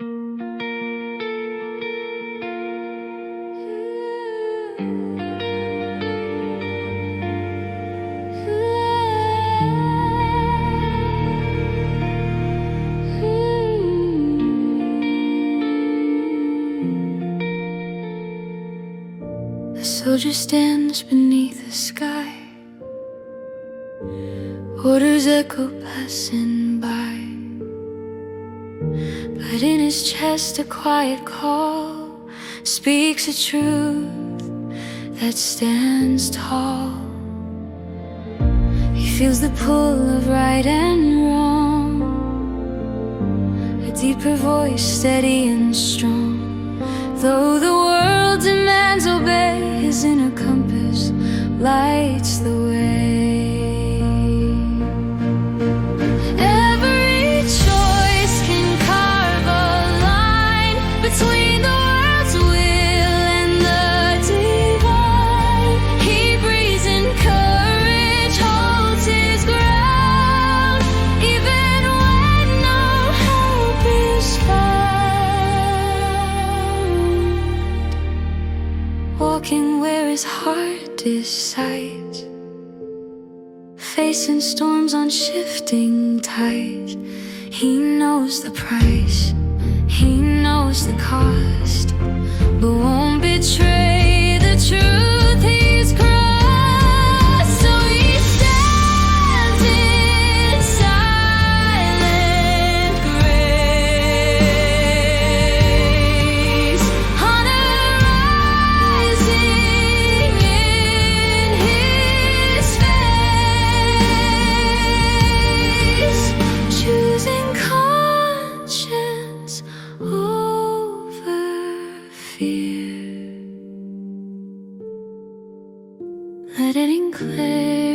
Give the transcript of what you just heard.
A soldier stands beneath the sky, orders echo passing by, but in his chest a quiet call speaks a truth that stands tall. He feels the pull of right and wrong, a deeper voice steady and strong. Though the world demands obey, his inner compass lights the way. Every choice can carve a line between the world's will and the divine. He breathes in courage, holds his ground, even when no help is found. Walking where his heart decides, facing storms on shifting tides. He knows the price, he knows the cost, but won't betray the truth he's crossed. So he stands in silent grace, honor rising in his face, choosing conscience over fear, letting clarity